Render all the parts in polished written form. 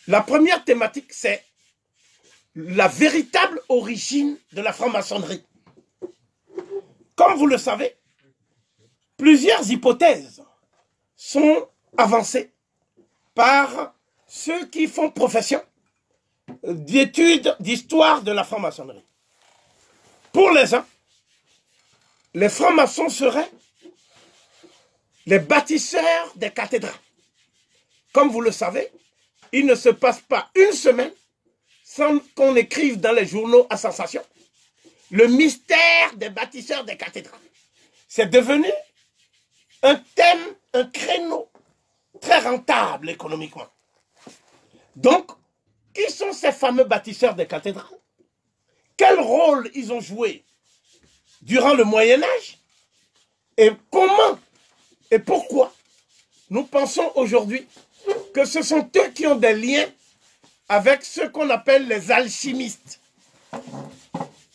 La première thématique, c'est la véritable origine de la franc-maçonnerie. Comme vous le savez, plusieurs hypothèses sont avancées par ceux qui font profession d'études d'histoire de la franc-maçonnerie. Pour les uns, les francs-maçons seraient les bâtisseurs des cathédrales. Comme vous le savez, il ne se passe pas une semaine sans qu'on écrive dans les journaux à sensation le mystère des bâtisseurs des cathédrales. C'est devenu un thème, un créneau très rentable économiquement. Donc, qui sont ces fameux bâtisseurs des cathédrales? Quel rôle ils ont joué durant le Moyen-Âge? Et comment et pourquoi nous pensons aujourd'hui que ce sont eux qui ont des liens avec ce qu'on appelle les alchimistes.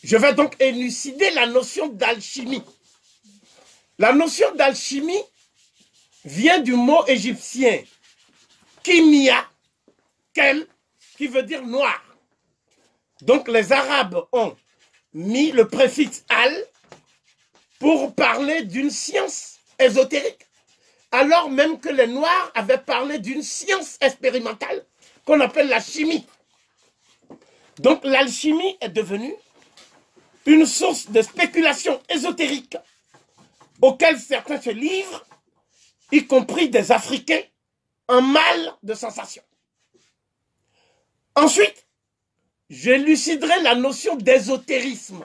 Je vais donc élucider la notion d'alchimie. La notion d'alchimie vient du mot égyptien kimia, kem, qui veut dire noir. Donc les Arabes ont mis le préfixe al pour parler d'une science ésotérique, alors même que les Noirs avaient parlé d'une science expérimentale qu'on appelle la chimie. Donc l'alchimie est devenue une source de spéculation ésotérique auquel certains se livrent, y compris des Africains, en mal de sensations. Ensuite, j'éluciderai la notion d'ésotérisme.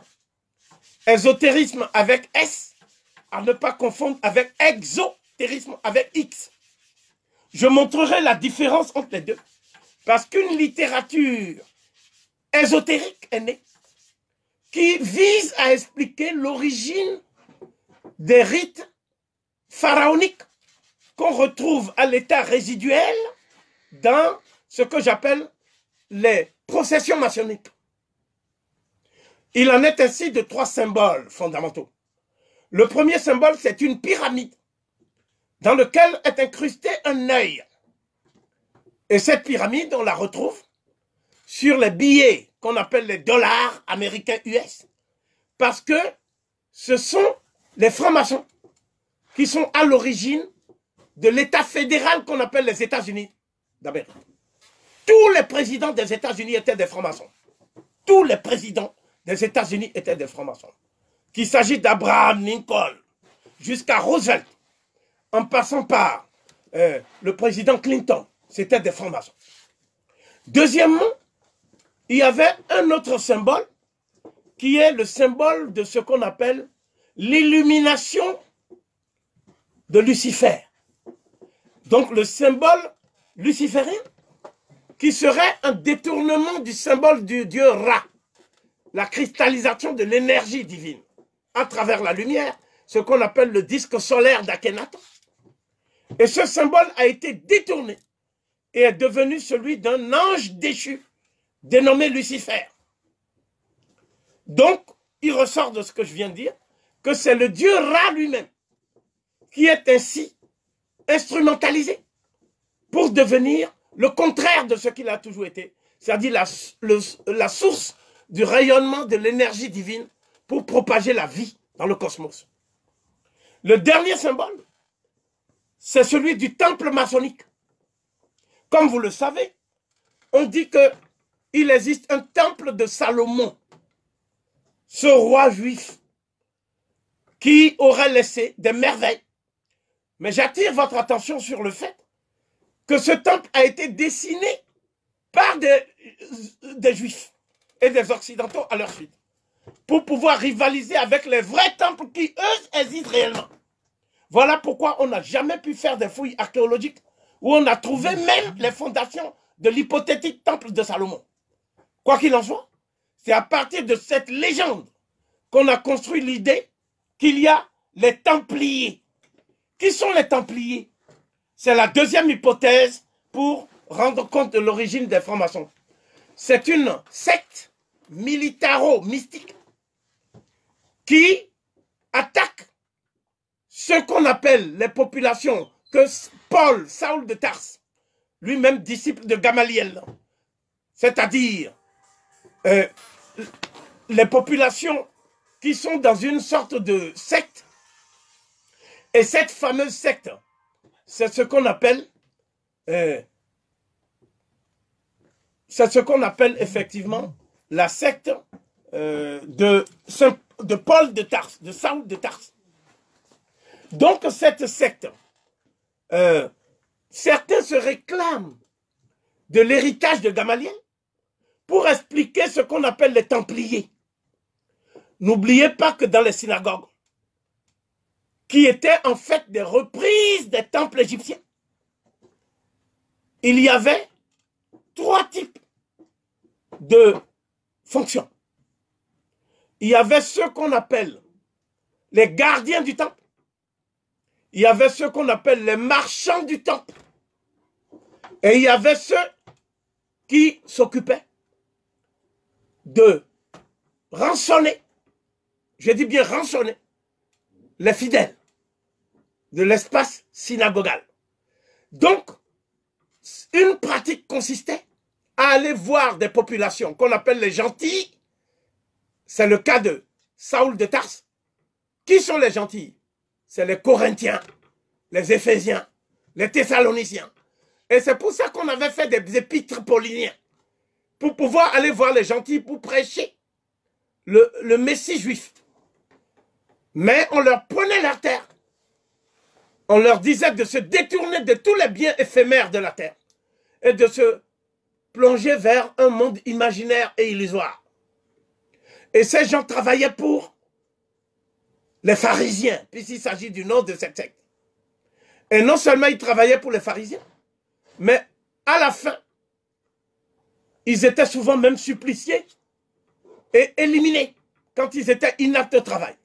Ésotérisme avec S, à ne pas confondre avec exotérisme avec X. Je montrerai la différence entre les deux, parce qu'une littérature ésotérique est née, qui vise à expliquer l'origine des rites pharaoniques qu'on retrouve à l'état résiduel dans ce que j'appelle les processions maçonniques. Il en est ainsi de 3 symboles fondamentaux. Le premier symbole, c'est une pyramide dans laquelle est incrusté un œil. Et cette pyramide, on la retrouve sur les billets qu'on appelle les dollars américains US, parce que ce sont les francs-maçons qui sont à l'origine de l'État fédéral qu'on appelle les États-Unis d'Amérique. Tous les présidents des États-Unis étaient des francs-maçons. Tous les présidents des États-Unis étaient des francs-maçons. Qu'il s'agisse d'Abraham Lincoln jusqu'à Roosevelt, en passant par le président Clinton, c'était des francs-maçons. Deuxièmement, il y avait un autre symbole qui est le symbole de ce qu'on appelle l'illumination de Lucifer. Donc le symbole luciférien qui serait un détournement du symbole du dieu Ra, la cristallisation de l'énergie divine à travers la lumière, ce qu'on appelle le disque solaire d'Akhenaton. Et ce symbole a été détourné et est devenu celui d'un ange déchu dénommé Lucifer. Donc, il ressort de ce que je viens de dire que c'est le dieu Ra lui-même qui est ainsi instrumentalisé pour devenir le contraire de ce qu'il a toujours été, c'est-à-dire la source du rayonnement de l'énergie divine pour propager la vie dans le cosmos. Le dernier symbole, c'est celui du temple maçonnique. Comme vous le savez, on dit qu'il existe un temple de Salomon, ce roi juif qui aurait laissé des merveilles. Mais j'attire votre attention sur le fait que ce temple a été dessiné par des juifs et des occidentaux à leur suite, pour pouvoir rivaliser avec les vrais temples qui, eux, existent réellement. Voilà pourquoi on n'a jamais pu faire des fouilles archéologiques où on a trouvé même les fondations de l'hypothétique temple de Salomon. Quoi qu'il en soit, c'est à partir de cette légende qu'on a construit l'idée qu'il y a les Templiers. Qui sont les Templiers? C'est la deuxième hypothèse pour rendre compte de l'origine des francs-maçons. C'est une secte militaro-mystique qui attaque ce qu'on appelle les populations que Saul de Tarse, lui-même disciple de Gamaliel, c'est-à-dire les populations qui sont dans une sorte de secte, et cette fameuse secte, c'est ce qu'on appelle effectivement la secte de Paul de Tarse, de Saoul de Tarse. Donc cette secte, certains se réclament de l'héritage de Gamaliel pour expliquer ce qu'on appelle les Templiers. N'oubliez pas que dans les synagogues, qui étaient en fait des reprises des temples égyptiens, il y avait 3 types de fonctions. Il y avait ceux qu'on appelle les gardiens du temple. Il y avait ceux qu'on appelle les marchands du temple. Et il y avait ceux qui s'occupaient de rançonner, je dis bien rançonner, les fidèles de l'espace synagogal. Donc, une pratique consistait à aller voir des populations qu'on appelle les gentils. C'est le cas de Saoul de Tarse. Qui sont les gentils? C'est les Corinthiens, les Éphésiens, les Thessaloniciens. Et c'est pour ça qu'on avait fait des épîtres pauliniens, pour pouvoir aller voir les gentils pour prêcher le Messie juif. Mais on leur prenait leur terre. On leur disait de se détourner de tous les biens éphémères de la terre et de se plonger vers un monde imaginaire et illusoire. Et ces gens travaillaient pour les pharisiens, puisqu'il s'agit du nom de cette secte. Et non seulement ils travaillaient pour les pharisiens, mais à la fin, ils étaient souvent même suppliciés et éliminés quand ils étaient inaptes au travail.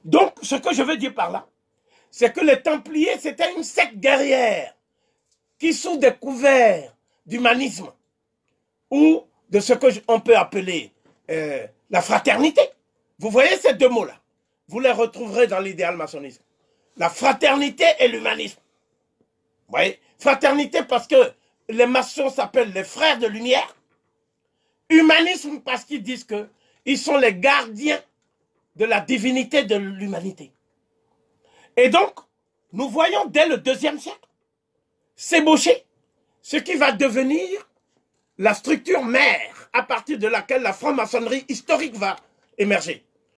Donc, ce que je veux dire par là, c'est que les Templiers, c'était une secte guerrière qui, sous des couverts d'humanisme ou de ce qu'on peut appeler la fraternité. Vous voyez ces 2 mots-là, vous les retrouverez dans l'idéal maçonnisme. La fraternité et l'humanisme. Vous voyez, fraternité parce que les maçons s'appellent les frères de lumière. Humanisme parce qu'ils disent qu'ils sont les gardiens de la divinité de l'humanité. Et donc, nous voyons dès le 2e siècle s'ébaucher ce qui va devenir la structure mère à partir de laquelle la franc-maçonnerie historique va émerger.